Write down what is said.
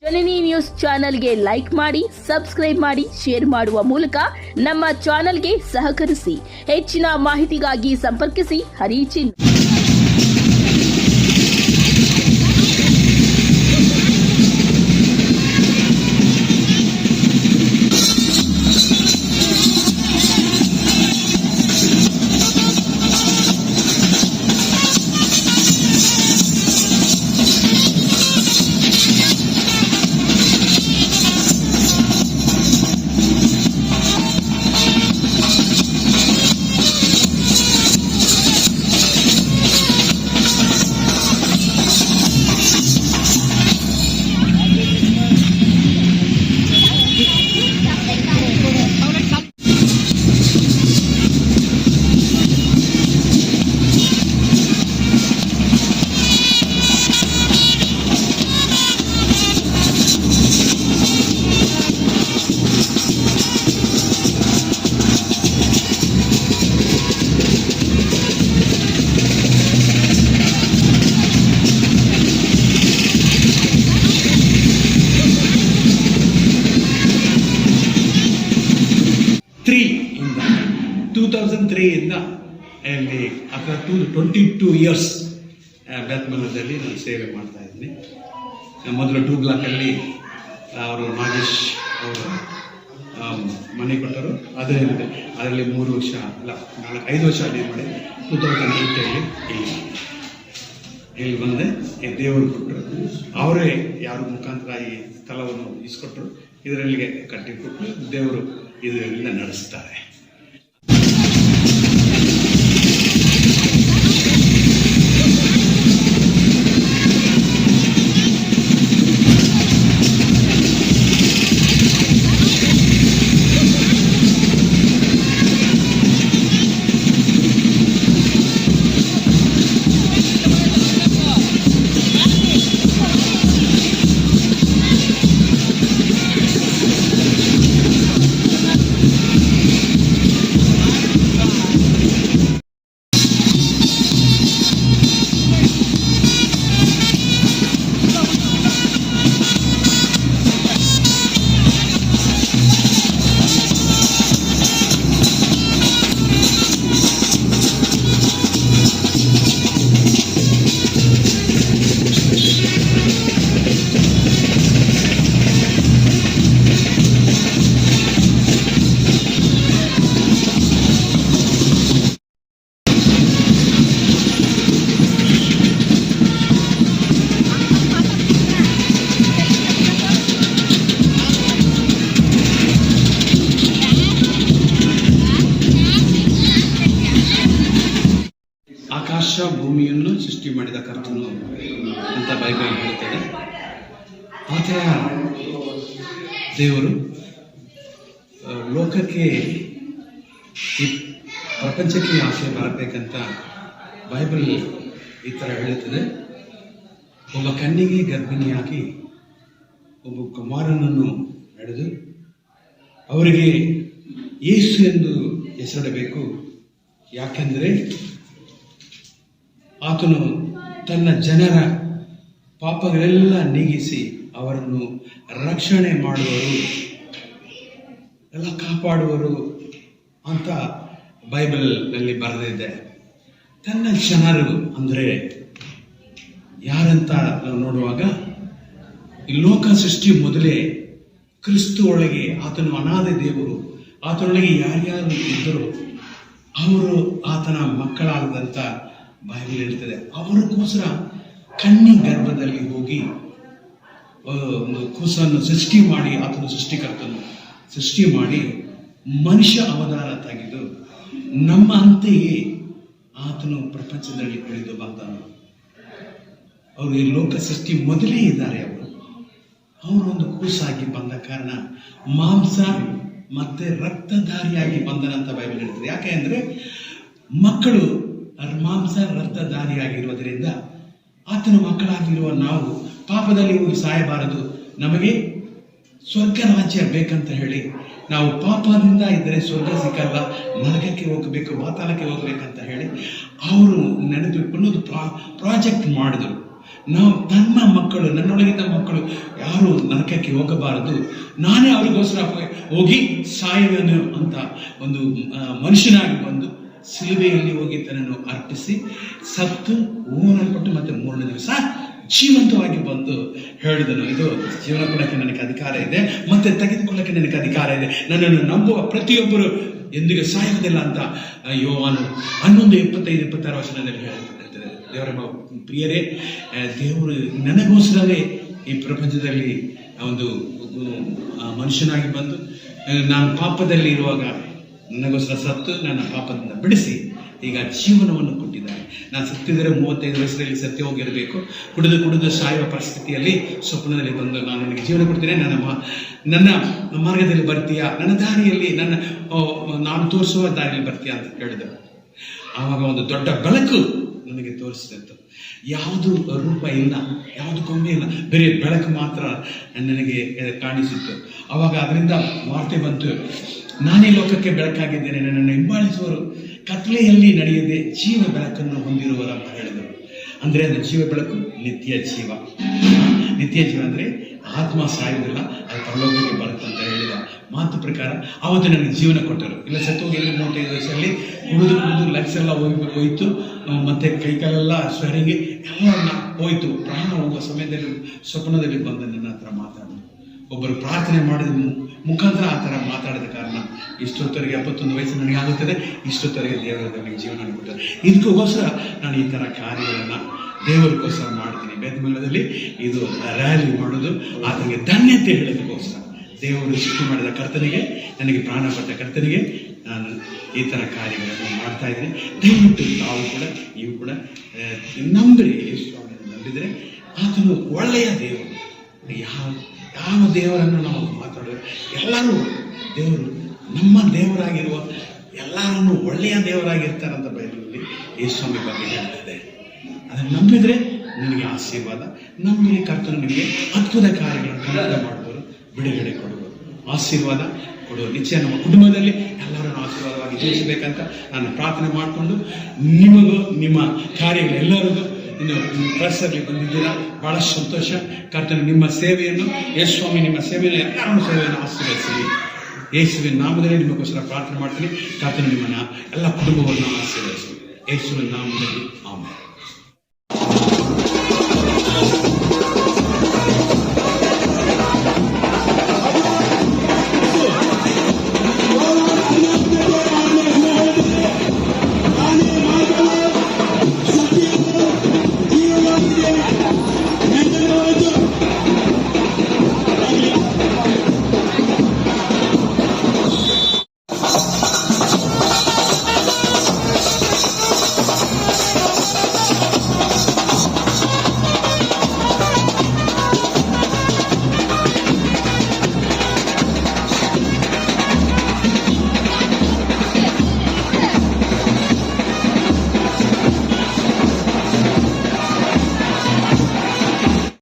ಜನನಿ news ಚಾನೆಲ್ಗೆ like ಮಾಡಿ, subscribe ಮಾಡಿ, ಶೇರ್ ಮಾಡುವ ಮೂಲಕ ನಮ್ಮ ಚಾನೆಲ್ಗೆ ಸಹಕರಿಸಿ. ಹೆಚ್ಚಿನ ಮಾಹಿತಿಗಾಗಿ ಸಂಪರ್ಕಿಸಿ ಹರಿಚಿನ್. ಇಂದ 2003 ಇಂದ ಅಲ್ಲಿ 22 ಇಯರ್ಸ್ ಬೆತ್ಮನದಲ್ಲಿ ನಾನು ಸೇವೆ ಮಾಡ್ತಾ ಇದ್ದೀನಿ. ಮೊದಲು 2 ಬ್ಲಾಕಲ್ಲಿ ಅವರು ನಾಗೇಶ್ ಅವರು ಮನೆ ಕೊಟ್ಟರು. ಅದರಲ್ಲಿ 3 ವರ್ಷ ಅಲ್ಲ 5 ವರ್ಷ ಅದೇ ಮಾಡಿ 2008 ಇಲ್ಲಿ ಬಂದೆ. ದೇವರು ಕೊಟ್ಟರು, ಅವರೇ ಯಾರು ಮುಖಾಂತರ ಈ ಸ್ಥಳವನ್ನು ಇಸ್ಕೊಟ್ರು. ಇದರಲ್ಲಿಗೆ ಕಟ್ಟಿಕೊಟ್ಟು ದೇವರು ಇದರಿಂದ ನಡೆಸ್ತಾರೆ. ಆಕಾಶ ಭೂಮಿಯನ್ನು ಸೃಷ್ಟಿ ಮಾಡಿದ ಕರ್ತನು ಅಂತ ಬೈಬಲ್ ಹೇಳುತ್ತದೆ. ಆತರ ದೇವರು ಲೋಕಕ್ಕೆ ಈ ಪ್ರಪಂಚಕ್ಕೆ ಆಸೆ ಬರಬೇಕಂತ ಬೈಬಲ್ ಈ ಥರ ಹೇಳುತ್ತದೆ. ಒಬ್ಬ ಕನ್ನಿಗೆ ಗರ್ಭಿಣಿಯಾಗಿ ಒಬ್ಬ ಕುಮಾರನನ್ನು ನಡೆದು ಅವರಿಗೆ ಯೇಸು ಎಂದು ಹೆಸರಿಡಬೇಕು. ಯಾಕೆಂದರೆ ಆತನು ತನ್ನ ಜನರ ಪಾಪಗಳೆಲ್ಲ ನೀಗಿಸಿ ಅವರನ್ನು ರಕ್ಷಣೆ ಮಾಡುವರು, ಎಲ್ಲ ಕಾಪಾಡುವರು ಅಂತ ಬೈಬಲ್ನಲ್ಲಿ ಬರೆದಿದೆ. ತನ್ನ ಜನರು ಅಂದರೆ ಯಾರಂತ ನಾವು ನೋಡುವಾಗ, ಈ ಲೋಕ ಸೃಷ್ಟಿ ಮೊದಲೇ ಕ್ರಿಸ್ತು ಒಳಗೆ ಆತನು ಅನಾದಿ ದೇವರು, ಆತನೊಳಗೆ ಯಾರ್ಯಾರು ಇದ್ದರು ಅವರು ಆತನ ಮಕ್ಕಳಾದಂಥ ಬೈಬಲ್ ಹೇಳ್ತದೆ. ಅವರಿಗೋಸ್ಕರ ಕನ್ನಿ ಗರ್ಭದಲ್ಲಿ ಹೋಗಿ ಒಂದು ಕೂಸನ್ನು ಸೃಷ್ಟಿ ಮಾಡಿ, ಆತನು ಸೃಷ್ಟಿಕರ್ತನು ಸೃಷ್ಟಿ ಮಾಡಿ ಮನುಷ್ಯ ಅವತಾರ ತೆಗೆದು ನಮ್ಮ ಅಂತೆಯೇ ಆತನು ಪ್ರಪಂಚದಲ್ಲಿ ಬೆಳೆದು ಬಂದನು. ಅವರು ಈ ಲೋಕ ಸೃಷ್ಟಿ ಮೊದಲೇ ಇದ್ದಾರೆ. ಅವರೊಂದು ಕೂಸಾಗಿ ಬಂದ ಕಾರಣ ಮಾಂಸ ಮತ್ತೆ ರಕ್ತಧಾರಿಯಾಗಿ ಬಂದನಂತ ಬೈಬಲ್ ಹೇಳ್ತದೆ. ಯಾಕೆ ಅಂದರೆ ಮಕ್ಕಳು ಮಾಂಸ ರಕ್ತಧಾರಿಯಾಗಿರುವುದರಿಂದ ಆತನ ಮಕ್ಕಳಾಗಿರುವ ನಾವು ಪಾಪದಲ್ಲಿ ಹೋಗಿ ಸಾಯಬಾರದು, ನಮಗೆ ಸ್ವರ್ಗ ರಾಜ್ಯ ಬೇಕಂತ ಹೇಳಿ ನಾವು ಪಾಪದಿಂದ ಇದ್ದರೆ ಸ್ವರ್ಗ ಸಿಕ್ಕಲ್ಲ, ನರಕಕ್ಕೆ ಹೋಗಬೇಕು, ಪಾತಾಳಕ್ಕೆ ಹೋಗ್ಬೇಕಂತ ಹೇಳಿ ಅವರು ನೆನಪಿಟ್ಕೊಂಡು ಪ್ರಾಜೆಕ್ಟ್ ಮಾಡಿದ್ರು. ನಾವು ನನ್ನ ಮಕ್ಕಳು, ನನ್ನೊಳಗಿದ್ದ ಮಕ್ಕಳು ಯಾರು ನರಕಕ್ಕೆ ಹೋಗಬಾರದು, ನಾನೇ ಅವ್ರಿಗೋಸ್ಕರ ಹೋಗಿ ಸಾಯುವೆನು ಅಂತ ಒಂದು ಮನುಷ್ಯನಾಗಿ ಬಂದು ಸಿಲುಬೆಯಲ್ಲಿ ಹೋಗಿ ತನ್ನನ್ನು ಅರ್ಪಿಸಿ ಸತ್ತು ಊರಲ್ಪಟ್ಟು ಮತ್ತೆ 3ನೇ ದಿವಸ ಜೀವಂತವಾಗಿ ಬಂದು ಹೇಳಿದನು, ಇದು ಜೀವನ ಕೊಡಕ್ಕೆ ನನಗೆ ಅಧಿಕಾರ ಇದೆ, ಮತ್ತೆ ತೆಗೆದುಕೊಳ್ಳಕ್ಕೆ ನನಗೆ ಅಧಿಕಾರ ಇದೆ, ನನ್ನನ್ನು ನಂಬುವ ಪ್ರತಿಯೊಬ್ಬರು ಎಂದಿಗೂ ಸಾಯುವುದಿಲ್ಲ ಅಂತ ಯೋಹಾನ 11:25-26 ವಚನದಲ್ಲಿ ಹೇಳ್ತಾರೆ. ದೇವರ ಪ್ರಿಯರೇ, ದೇವರು ನನಗೋಸ್ಕರವೇ ಈ ಪ್ರಪಂಚದಲ್ಲಿ ಒಂದು ಮನುಷ್ಯನಾಗಿ ಬಂದು ನಾನು ಪಾಪದಲ್ಲಿ ಇರುವಾಗ ನನಗೋಸ್ಕರ ಸತ್ತು ನನ್ನ ಪಾಪದಿಂದ ಬಿಡಿಸಿ ಈಗ ಜೀವನವನ್ನು ಕೊಟ್ಟಿದ್ದಾರೆ. ನಾನು ಸತ್ತಿದರೆ 35 ವರ್ಷದಲ್ಲಿ ಸತ್ಯ ಹೋಗಿರಬೇಕು, ಕುಡಿದು ಸಾಯುವ ಪರಿಸ್ಥಿತಿಯಲ್ಲಿ ಸ್ವಪ್ನದಲ್ಲಿ ಬಂದು ನಾನು ನಿನಗೆ ಜೀವನ ಕೊಡ್ತೀನಿ, ನನ್ನ ಮಾರ್ಗದಲ್ಲಿ ಬರ್ತೀಯಾ, ನನ್ನ ದಾರಿಯಲ್ಲಿ ನಾನು ತೋರಿಸುವ ದಾರಿಯಲ್ಲಿ ಬರ್ತೀಯಾ ಅಂತ ಹೇಳಿದರು. ಆವಾಗ ಒಂದು ದೊಡ್ಡ ಬೆಳಕು ನನಗೆ ತೋರಿಸಿದಂತು. ಯಾವುದು ರೂಪ ಇಲ್ಲ, ಯಾವುದು ಕೊಂಬೆ ಇಲ್ಲ, ಬೇರೆ ಬೆಳಕು ಮಾತ್ರ ನನಗೆ ಕಾಣಿಸಿತ್ತು. ಆವಾಗ ಅದರಿಂದ ವಾರ್ತೆ ಬಂತು, ನಾನೇ ಲೋಕಕ್ಕೆ ಬೆಳಕಾಗಿದ್ದೇನೆ, ನನ್ನನ್ನು ಹಿಂಬಾಲಿಸುವರು ಕತ್ಲೆಯಲ್ಲಿ ನಡೆಯದೆ ಜೀವ ಬೆಳಕನ್ನು ಹೊಂದಿರುವರು ಅಂತ ಹೇಳಿದರು. ಅಂದರೆ ಅದು ಜೀವ ಬೆಳಕು ನಿತ್ಯ ಜೀವ. ನಿತ್ಯ ಜೀವ ಅಂದರೆ ಆತ್ಮ ಸಾಯುವುದಿಲ್ಲ, ಅದು ಪರಲೋಕಕ್ಕೆ ಬರುತ್ತಂತ ಹೇಳಿದ ಮಾತು ಪ್ರಕಾರ ಆವತ್ತು ನನಗೆ ಜೀವನ ಕೊಟ್ಟರು. ಇಲ್ಲ ಸತ್ತೋಗಿ 35 ವಯಸ್ಸಲ್ಲಿ ಕುಡಿದು ಲಕ್ಸ್ ಎಲ್ಲ ಹೋಯ್ತು, ಮತ್ತೆ ಕೈಕಾಲೆಲ್ಲ ಸ್ವರಿಗೆ ಎಲ್ಲ ಹೋಯ್ತು. ಪ್ರಾಣ ಹೋಗುವ ಸಮಯದಲ್ಲಿ ಸ್ವಪ್ನದಲ್ಲಿ ಬಂದ ನನ್ನ ಹತ್ರ ಮಾತಾಡಿದ್ರು. ಒಬ್ಬರು ಪ್ರಾರ್ಥನೆ ಮಾಡಿದ ಮುಖಾಂತರ ಆ ಥರ ಮಾತಾಡಿದ ಕಾರಣ ಇಷ್ಟೊತ್ತರಿಗೆ 71 ವಯಸ್ಸು ನನಗೆ ಆಗುತ್ತದೆ, ಇಷ್ಟೊತ್ತರಿಗೆ ದೇವರ ನನಗೆ ಜೀವನ ಕೊಟ್ಟರು. ಇದಕ್ಕೋಸ್ಕರ ನಾನು ಈ ಥರ ಕಾರ್ಯಗಳನ್ನು ದೇವರಿಗೋಸ್ಕರ ಮಾಡ್ತೀನಿ. ಬೇದಮೇಲದಲ್ಲಿ ಇದು ರ್ಯಾಲಿ ಮಾಡೋದು ಆತನಿಗೆ ಧನ್ಯತೆ ಹೇಳೋದಕ್ಕೋಸ್ಕರ, ದೇವರು ಸೃಷ್ಟಿ ಮಾಡಿದ ಕರ್ತನಿಗೆ, ನನಗೆ ಪ್ರಾಣ ಕೊಟ್ಟ ಕರ್ತನಿಗೆ ನಾನು ಈ ಥರ ಕಾರ್ಯಗಳನ್ನು ಮಾಡ್ತಾ ಇದ್ದೀನಿ. ದಯವಿಟ್ಟು ನಾವು ಕೂಡ ಇವು ಕೂಡ ನಂಬಿರಿ, ಯೇಸುವನ್ನು ನಂಬಿದರೆ ಆತನು ಒಳ್ಳೆಯ ದೇವರು. ಯಾವ ದೇವರನ್ನು ನಾವು ಮಾತಾಡೋದು, ಎಲ್ಲರೂ ದೇವರು ನಮ್ಮ ದೇವರಾಗಿರುವ ಎಲ್ಲರನ್ನು ಒಳ್ಳೆಯ ದೇವರಾಗಿರ್ತಾರಂತ ಬೈಬಲಲ್ಲಿ ಯೇಸುಸ್ವಾಮಿ ಬಗ್ಗೆ ಹೇಳ್ತಿದೆ. ಅದನ್ನು ನಂಬಿದರೆ ನಿನಗೆ ಆಶೀರ್ವಾದ, ನಂಬಿರಿ ಕರ್ತನು ನಿಮಗೆ ಅದ್ಭುತ ಕಾರ್ಯಗಳನ್ನು ಕನ್ನಡ ಮಾಡುವರು, ಬಿಡುಗಡೆ ಕೊಡುವರು, ಆಶೀರ್ವಾದ ಕೊಡುವರು. ನಿಶ್ಚಯ ನಮ್ಮ ಕುಟುಂಬದಲ್ಲಿ ಎಲ್ಲರನ್ನು ಆಶೀರ್ವಾದವಾಗಿ ಜೀವಿಸಬೇಕಂತ ನಾನು ಪ್ರಾರ್ಥನೆ ಮಾಡಿಕೊಂಡು, ನಿಮಗೂ ನಿಮ್ಮ ಕಾರ್ಯಗಳೆಲ್ಲರಿಗೂ ಇನ್ನು ಪ್ರೆಸ್ಸಲ್ಲಿ ಬಂದಿದ್ದೀರಾ, ಬಹಳ ಸಂತೋಷ. ಕರ್ತನು ನಿಮ್ಮ ಸೇವೆಯನ್ನು, ಯೇಸುಸ್ವಾಮಿ ನಿಮ್ಮ ಸೇವೆಯನ್ನು, ಎಲ್ಲರನ್ನು ಸೇವೆಯನ್ನು ಆಶೀರ್ವದಿಸಲಿ. ಯೇಸುವಿನ ನಾಮದಲ್ಲಿ ನಿಮಗೋಸ್ಕರ ಪ್ರಾರ್ಥನೆ ಮಾಡ್ತೀನಿ. ಕರ್ತನು ನಿಮ್ಮನ್ನ ಎಲ್ಲ ಕುಟುಂಬವನ್ನು ಆಶೀರ್ವದಿಸಲಿ. ಯೇಸುವಿನ ನಾಮದಲ್ಲಿ ಆಮೆನ್.